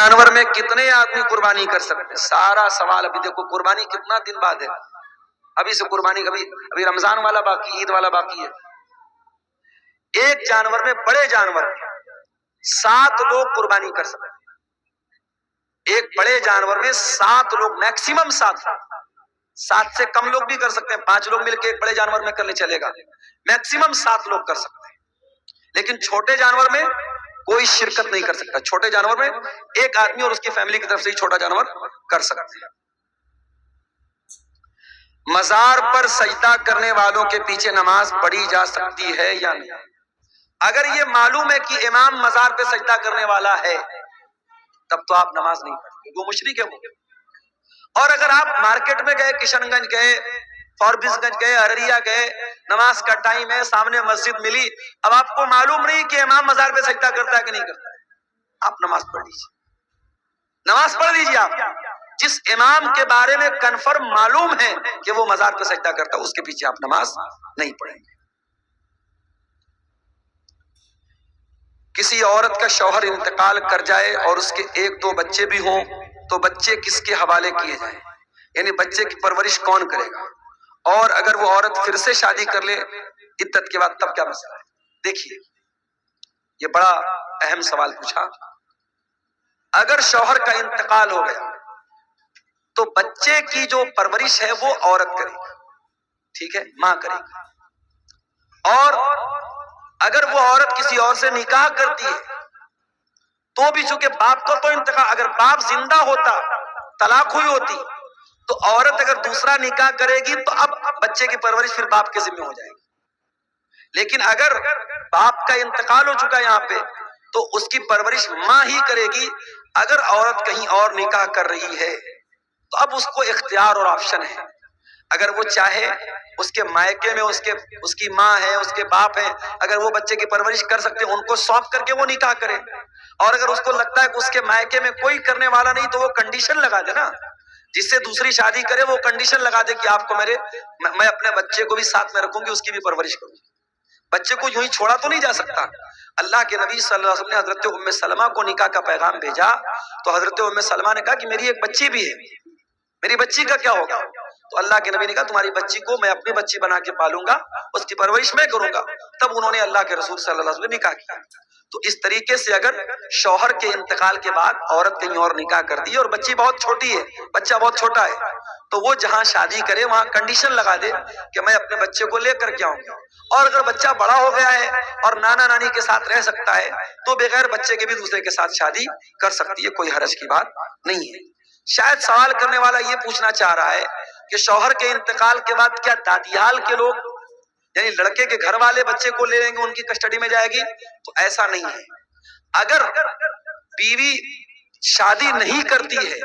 جانور میں کتنے آدمی قربانی کر سکتے ہیں؟ سارا سوال ابھی دیکھو، قربانی کتنا دن بعد ہے، ابھی سے قربانی، ابھی رمضان والا باقی، عید والا باقی ہے۔ ایک جانور میں، بڑے جانور میں 7 لوگ قربانی کر سکتے ہیں۔ ایک بڑے جانور میں 7 لوگ، میکسیمم 7 سے کم لوگ بھی کر سکتے ہیں، 5 لوگ مل کے ایک بڑے جانور میں کر لے چلے گا، میکسیمم 7 لوگ کر سکتے ہیں۔ لیکن چھوٹے جانور میں کوئی شرکت نہیں کر سکتا، چھوٹے جانور میں ایک آدمی اور اس کی فیملی کی طرف سے ہی چھوٹا جانور کر سکتے ہیں۔ مزار پر سجدہ کرنے والوں کے پیچھے نماز پڑھی جا سکتی ہے یا نہیں؟ اگر یہ معلوم ہے کہ امام مزار پہ سجدہ کرنے والا ہے تب تو آپ نماز نہیں پڑھیں، وہ مشرک ہے وہ۔ اور اگر آپ مارکیٹ میں گئے، کشن گنج گئے، فاربس گنج گئے، ارریا گئے، نماز کا ٹائم ہے، سامنے مسجد ملی، اب آپ کو معلوم نہیں کہ امام مزار پہ سجدہ کرتا ہے کہ نہیں کرتا ہے، آپ نماز پڑھ لیجیے، نماز پڑھ لیجیے۔ آپ جس امام کے بارے میں کنفرم معلوم ہے کہ وہ مزار پہ سجدہ کرتا ہے، اس کے پیچھے آپ نماز نہیں پڑھیں گے۔ کسی عورت کا شوہر انتقال کر جائے اور اس کے 1-2 بچے بھی ہوں تو بچے کس کے حوالے کیے جائیں؟ یعنی بچے کی پرورش کون کرے گا؟ اور اگر وہ عورت پھر سے شادی کر لے عدت کے بعد تب کیا مسئلہ ہے؟ دیکھیے، یہ بڑا اہم سوال پوچھا۔ اگر شوہر کا انتقال ہو گیا تو بچے کی جو پرورش ہے وہ عورت کرے گی، ٹھیک ہے، ماں کرے گی۔ اور اگر وہ عورت کسی اور سے نکاح کرتی ہے تو بھی چونکہ باپ کا تو انتقال، اگر باپ زندہ ہوتا، طلاق ہوئی ہوتی، تو عورت اگر دوسرا نکاح کرے گی تو اب بچے کی پرورش پھر باپ کے ذمہ ہو جائے گی۔ لیکن اگر باپ کا انتقال ہو چکا یہاں پہ تو اس کی پرورش ماں ہی کرے گی۔ اگر عورت کہیں اور نکاح کر رہی ہے تو اب اس کو اختیار اور آپشن ہے، اگر وہ چاہے اس کے مائکے میں اس کی ماں ہے، اس کے باپ ہیں، اگر وہ بچے کی پرورش کر سکتے ہیں ان کو سونپ کر کے وہ نکاح کرے۔ اور اگر اس کو لگتا ہے کہ اس کے مائکے میں کوئی کرنے والا نہیں تو وہ کنڈیشن لگا دے نا، جس سے دوسری شادی کرے وہ کنڈیشن لگا دے کہ آپ کو میں اپنے بچے کو بھی ساتھ میں رکھوں گی، اس کی بھی پرورش کروں گی۔ بچے کو یوں ہی چھوڑا تو نہیں جا سکتا۔ اللہ کے نبی صلی اللہ علیہ وسلم نے حضرت ام سلمہ کو نکاح کا پیغام بھیجا تو حضرت ام سلمہ نے کہا کہ میری ایک بچی بھی ہے، میری بچی کا کیا ہوگا؟ تو اللہ کے نبی نے کہا تمہاری بچی کو میں اپنی بچی بنا کے پالوں گا، اس کی پرورش میں کروں گا۔ تب انہوں نے اللہ کے رسول صلی اللہ علیہ وسلم نے نکاح کیا۔ تو اس طریقے سے اگر شوہر کے انتقال کے بعد عورت کہیں اور نکاح کرتی ہے اور بچی بہت چھوٹی ہے، بچہ بہت چھوٹا ہے، تو وہ جہاں شادی کرے وہاں کنڈیشن لگا دے کہ میں اپنے بچے کو لے کر کے آؤں گا۔ اور اگر بچہ بڑا ہو گیا ہے اور نانا نانی کے ساتھ رہ سکتا ہے تو بغیر بچے کے بھی دوسرے کے ساتھ شادی کر سکتی ہے، کوئی حرج کی بات نہیں ہے۔ شاید سوال کرنے والا یہ پوچھنا چاہ رہا ہے کہ شوہر کے انتقال کے بعد کیا دادیال کے لوگ، یعنی لڑکے کے گھر والے بچے کو لے لیں گے، ان کی کسٹڈی میں جائے گی؟ تو ایسا نہیں ہے۔ اگر بیوی شادی نہیں کرتی ہے،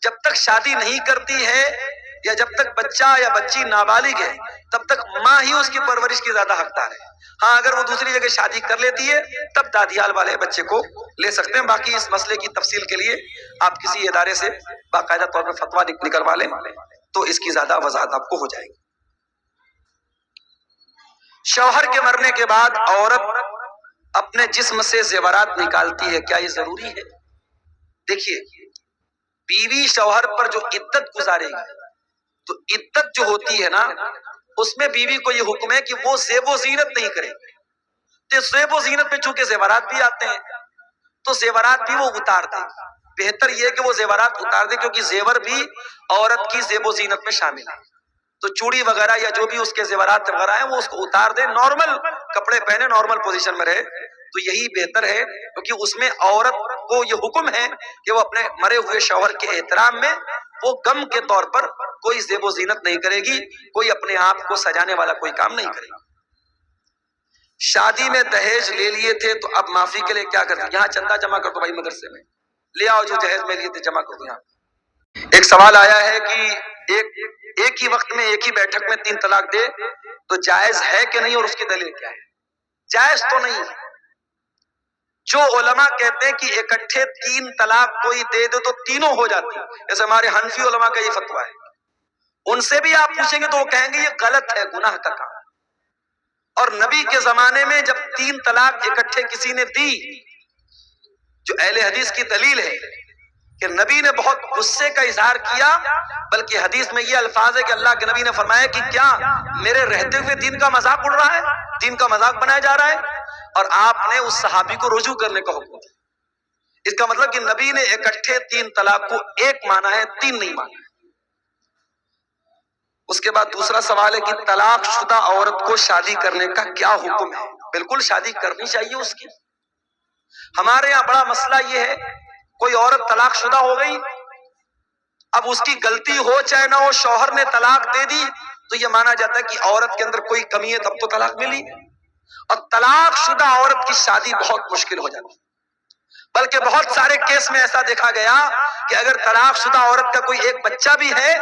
جب تک شادی نہیں کرتی ہے یا جب تک بچہ یا بچی نابالغ ہے تب تک ماں ہی اس کی پرورش کی زیادہ حقدار ہے۔ ہاں اگر وہ دوسری جگہ شادی کر لیتی ہے تب دادیال والے بچے کو لے سکتے ہیں۔ باقی اس مسئلے کی تفصیل کے لیے آپ کسی ادارے سے باقاعدہ طور پر فتویٰ نکلوا لیں تو اس کی زیادہ وضاحت آپ کو ہو جائے گی۔ شوہر کے مرنے کے بعد عورت اپنے جسم سے زیورات نکالتی ہے، کیا یہ ضروری ہے؟ دیکھیے، بیوی شوہر پر جو عدت گزارے گی تو عدت جو ہوتی ہے نا اس میں بیوی کو یہ حکم ہے کہ وہ زیب و زینت نہیں کرے گی۔ تو زیب و زینت میں چونکہ زیورات بھی آتے ہیں تو زیورات بھی وہ اتار دے گی۔ بہتر یہ کہ وہ زیورات اتار دے کیونکہ زیور بھی عورت کی زیب و زینت میں شامل ہے۔ تو چوڑی وغیرہ یا جو بھی اس کے زیورات وغیرہ ہیں وہ اس کو اتار دے، نارمل کپڑے پہنے، نارمل پوزیشن میں رہے تو یہی بہتر ہے، کیونکہ اس میں عورت کو یہ حکم ہے کہ وہ اپنے مرے ہوئے شوہر کے احترام میں وہ غم کے طور پر کوئی زیب و زینت نہیں کرے گی، کوئی اپنے آپ کو سجانے والا کوئی کام نہیں کرے گی۔ شادی میں دہیج لے لیے تھے تو اب معافی کے لیے کیا کرتے؟ یہاں چندہ جمع کر دو بھائی، مدرسے میں لے آؤ جو دہیج میں لیے تھے جمع کر دو۔ یہاں ایک سوال آیا ہے کہ ایک ہی وقت میں ایک ہی بیٹھک میں 3 طلاق دے تو جائز ہے کہ نہیں اور اس کی دلیل کیا ہے؟ جائز تو نہیں ہے۔ جو علماء کہتے ہیں کہ اکٹھے 3 طلاق کوئی دے دے تو تینوں ہو جاتی، جیسے ہمارے حنفی علماء کا یہ فتویٰ ہے، ان سے بھی آپ پوچھیں گے تو وہ کہیں گے یہ غلط ہے، گناہ کا کام۔ اور نبی کے زمانے میں جب 3 طلاق اکٹھے کسی نے دی، جو اہل حدیث کی دلیل ہے کہ نبی نے بہت غصے کا اظہار کیا، بلکہ حدیث میں یہ الفاظ ہے کہ اللہ کے نبی نے فرمایا کہ کیا میرے رہتے ہوئے دین کا مذاق اڑ رہا ہے، دین کا مذاق بنایا جا رہا ہے؟ اور آپ نے اس صحابی کو رجوع کرنے کا حکم دیا۔ اس کا مطلب کہ نبی نے اکٹھے 3 طلاق کو ایک مانا ہے، 3 نہیں مانا۔ اس کے بعد دوسرا سوال ہے کہ طلاق شدہ عورت کو شادی کرنے کا کیا حکم ہے؟ بالکل شادی کرنی چاہیے اس کی۔ ہمارے یہاں بڑا مسئلہ یہ ہے، کوئی عورت طلاق شدہ ہو گئی، اب اس کی غلطی ہو چاہے نہ ہو، شوہر نے طلاق دے دی تو یہ مانا جاتا ہے کہ عورت کے اندر کوئی کمی ہے تب تو طلاق ملی، اور طلاق شدہ عورت کی شادی بہت مشکل ہو جاتی ہے۔ بلکہ بہت سارے کیس میں ایسا دیکھا گیا کہ اگر طلاق شدہ عورت کا کوئی ایک بچہ بھی ہے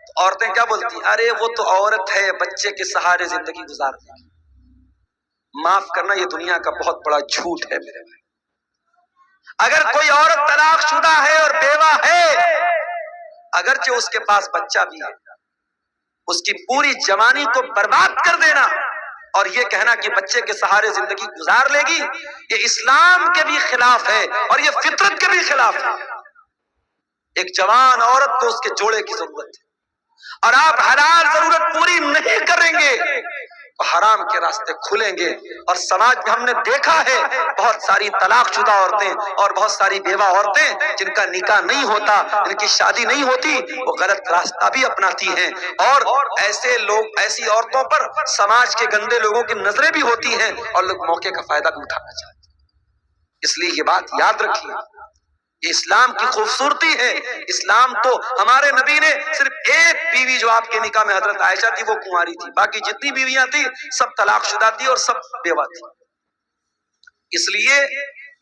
تو عورتیں کیا بولتی ہیں، ارے وہ تو عورت ہے، بچے کے سہارے زندگی گزارتی ہے۔ معاف کرنا، یہ دنیا کا بہت بڑا جھوٹ ہے میرے بھائی۔ اگر کوئی عورت طلاق شدہ ہے اور بیوہ ہے، اگرچہ اس کے پاس بچہ بھی ہے، اس کی پوری جوانی کو برباد کر دینا اور یہ کہنا کہ بچے کے سہارے زندگی گزار لے گی، یہ اسلام کے بھی خلاف ہے اور یہ فطرت کے بھی خلاف ہے۔ ایک جوان عورت کو اس کے جوڑے کی ضرورت ہے، اور آپ حلال ضرورت پوری نہیں کریں گے تو حرام کے راستے کھلیں گے۔ اور سماج میں ہم نے دیکھا ہے بہت ساری طلاق شدہ عورتیں اور بہت ساری بیوہ عورتیں جن کا نکاح نہیں ہوتا، جن کی شادی نہیں ہوتی، وہ غلط راستہ بھی اپناتی ہیں، اور ایسے لوگ، ایسی عورتوں پر سماج کے گندے لوگوں کی نظریں بھی ہوتی ہیں اور لوگ موقع کا فائدہ بھی اٹھانا چاہتے ہیں۔ اس لیے یہ بات یاد رکھیے، یہ اسلام کی خوبصورتی ہے۔ اسلام تو ہمارے نبی نے صرف ایک بیوی جو آپ کے نکاح میں حضرت عائشہ تھی وہ کنواری تھی، باقی جتنی بیویاں تھی سب طلاق شدہ تھی اور سب بیوہ تھی۔ اس لیے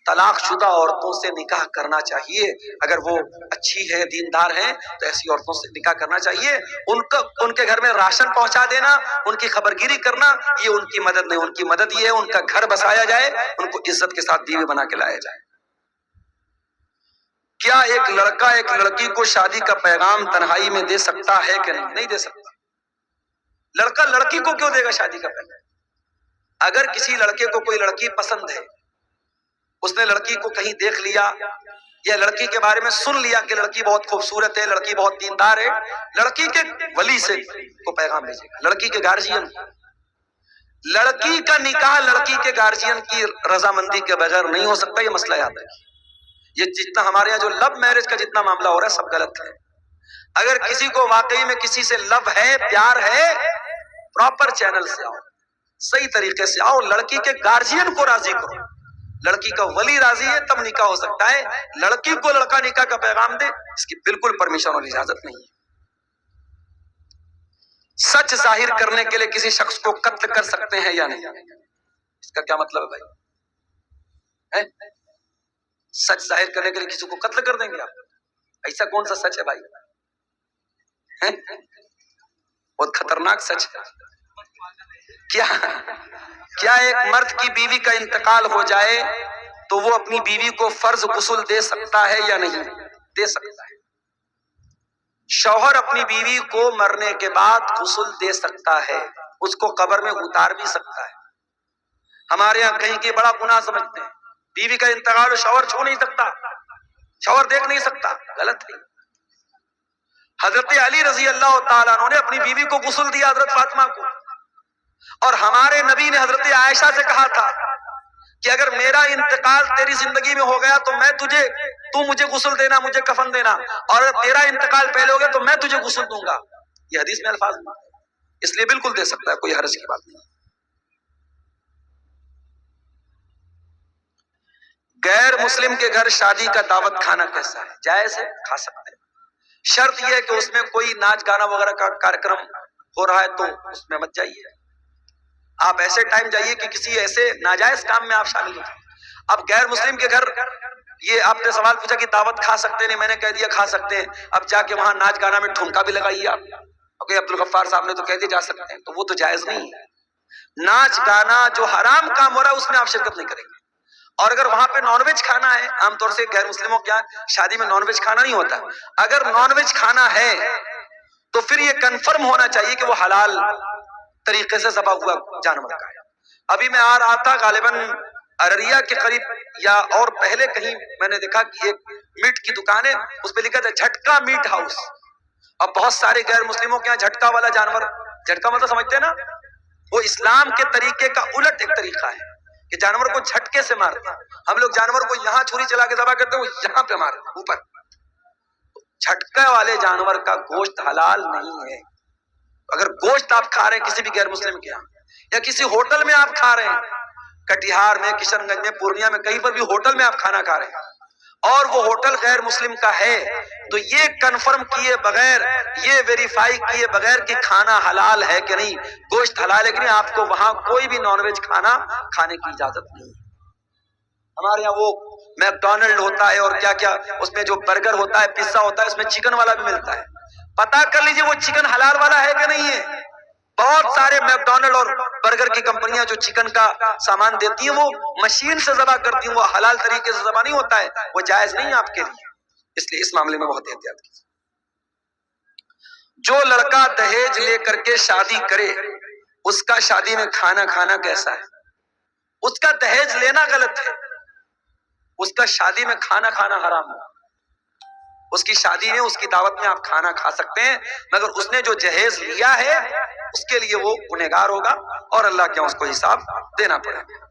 طلاق شدہ عورتوں سے نکاح کرنا چاہیے، اگر وہ اچھی ہے، دیندار ہیں تو ایسی عورتوں سے نکاح کرنا چاہیے۔ ان کے گھر میں راشن پہنچا دینا، ان کی خبرگیری کرنا، یہ ان کی مدد نہیں، ان کی مدد یہ ہے ان کا گھر بسایا جائے، ان کو عزت کے ساتھ بیوی بنا کے لایا جائے۔ کیا ایک لڑکا ایک لڑکی کو شادی کا پیغام تنہائی میں دے سکتا ہے کہ نہیں؟ نہیں دے سکتا۔ لڑکا لڑکی کو کیوں دے گا شادی کا پیغام؟ اگر کسی لڑکے کو کوئی لڑکی پسند ہے، اس نے لڑکی کو کہیں دیکھ لیا یا لڑکی کے بارے میں سن لیا کہ لڑکی بہت خوبصورت ہے، لڑکی بہت دیندار ہے، لڑکی کے ولی سے کو پیغام بھیجے گا، لڑکی کے گارجین۔ لڑکی کا نکاح لڑکی کے گارجین کی رضامندی کے بغیر نہیں ہو سکتا، یہ مسئلہ یاد رکھیے۔ یہ جتنا ہمارے یہاں جو لو میرج کا جتنا معاملہ ہو رہا ہے سب غلط ہے۔ اگر کسی کو واقعی میں کسی سے لو ہے، پیار ہے، پراپر چینل سے آؤ، صحیح طریقے سے آؤ، لڑکی کے گارجین کو راضی کرو، لڑکی کا ولی راضی ہے تب نکاح ہو سکتا ہے۔ لڑکی کو لڑکا نکاح کا پیغام دے، اس کی بالکل پرمیشن اور اجازت نہیں ہے۔ سچ ظاہر کرنے کے لیے کسی شخص کو قتل کر سکتے ہیں یا نہیں؟ اس کا کیا مطلب ہے بھائی؟ سچ ظاہر کرنے کے لیے کسی کو قتل کر دیں گے آپ؟ ایسا کون سا سچ ہے بھائی؟ بہت خطرناک سچ ہے۔ کیا ایک مرد کی بیوی کا انتقال ہو جائے تو وہ اپنی بیوی کو فرض غسل دے سکتا ہے یا نہیں؟ دے سکتا ہے۔ شوہر اپنی بیوی کو مرنے کے بعد غسل دے سکتا ہے، اس کو قبر میں اتار بھی سکتا ہے۔ ہمارے یہاں کہیں کہ بڑا گناہ سمجھتے ہیں، بیوی کا انتقال شوہر چھو نہیں سکتا، شوہر دیکھ نہیں سکتا، غلط ہے۔ حضرت علی رضی اللہ تعالیٰ عنہ نے اپنی بیوی کو غسل دیا، حضرت فاطمہ کو، اور ہمارے نبی نے حضرت عائشہ سے کہا تھا کہ اگر میرا انتقال تیری زندگی میں ہو گیا تو تو مجھے غسل دینا، مجھے کفن دینا، اور اگر تیرا انتقال پہلے ہو گیا تو میں تجھے غسل دوں گا۔ یہ حدیث میں الفاظ ہیں، اس لیے بالکل دے سکتا ہے، کوئی حرج کی بات نہیں۔ غیر مسلم کے گھر شادی کا دعوت کھانا کیسا ہے؟ جائز ہے، کھا سکتے ہیں، شرط یہ ہے کہ اس میں کوئی ناچ گانا وغیرہ کا کارکرم ہو رہا ہے تو اس میں مت جائیے۔ آپ ایسے ٹائم جائیے کہ کسی ایسے ناجائز کام میں آپ شامل ہو جائیں۔ اب غیر مسلم کے گھر، یہ آپ نے سوال پوچھا کہ دعوت کھا سکتے نہیں، میں نے کہہ دیا کھا سکتے ہیں۔ اب جا کے وہاں ناچ گانا میں ٹھمکا بھی لگائیے آپ، اوکے عبدالغفار صاحب نے تو کہہ دیا جا سکتے ہیں، تو وہ تو جائز نہیں ہے۔ ناچ گانا جو حرام کام ہو رہا ہے اس میں آپ شرکت نہیں کریں گے۔ اور اگر وہاں پہ نان ویج کھانا ہے، عام طور سے غیر مسلموں کے شادی میں نان ویج کھانا نہیں ہوتا، اگر نان ویج کھانا ہے تو پھر یہ کنفرم ہونا چاہیے کہ وہ حلال طریقے سے ذبح ہوا جانور کا ہے۔ ابھی میں آ رہا تھا، غالباً ارریا کے قریب یا اور پہلے کہیں میں نے دیکھا کہ ایک میٹ کی دکان ہے، اس پہ لکھا تھا جھٹکا میٹ ہاؤس. اب بہت سارے غیر مسلموں کے یہاں جھٹکا والا جانور، جھٹکا مطلب سمجھتے ہیں نا، وہ اسلام کے طریقے کا الٹ ایک طریقہ ہے کہ جانور کو جھٹکے سے مارتے ہیں. ہم لوگ جانور کو یہاں چھری چلا کے ذبح کرتے ہیں، وہ یہاں پہ مارتے ہیں اوپر. جھٹکے والے جانور کا گوشت حلال نہیں ہے. اگر گوشت آپ کھا رہے ہیں کسی بھی غیر مسلم کے یہاں، یا کسی ہوٹل میں آپ کھا رہے ہیں، کٹیہار میں، کشن گنج میں، پورنیہ میں، کہیں پر بھی ہوٹل میں آپ کھانا کھا رہے ہیں اور وہ ہوٹل غیر مسلم کا ہے، تو یہ کنفرم کیے بغیر، یہ ویریفائی کیے بغیر کہ کھانا حلال ہے کہ نہیں، گوشت حلال ہے کہ نہیں، آپ کو وہاں کوئی بھی نان ویج کھانا کھانے کی اجازت نہیں ہے. ہمارے یہاں وہ میک ڈونلڈ ہوتا ہے اور کیا کیا، اس میں جو برگر ہوتا ہے، پیزا ہوتا ہے، اس میں چکن والا بھی ملتا ہے. پتا کر لیجئے وہ چکن حلال والا ہے کہ نہیں ہے. بہت سارے میک ڈونلڈ اور برگر کی کمپنیاں جو چکن کا سامان دیتی ہیں وہ مشین سے ذبح کرتی ہیں، وہ حلال طریقے سے ذبح نہیں ہوتا ہے، وہ جائز نہیں ہے آپ کے لیے. اس لیے اس معاملے میں بہت احتیاط کیجیے. جو لڑکا دہیج لے کر کے شادی کرے، اس کا شادی میں کھانا کھانا کیسا ہے؟ اس کا دہیج لینا غلط ہے، اس کا شادی میں کھانا کھانا حرام ہے. اس کی شادی میں، اس کی دعوت میں آپ کھانا کھا سکتے ہیں، مگر اس نے جو جہیز لیا ہے اس کے لیے وہ گنہگار ہوگا اور اللہ کے یہاں اس کو حساب دینا پڑے گا.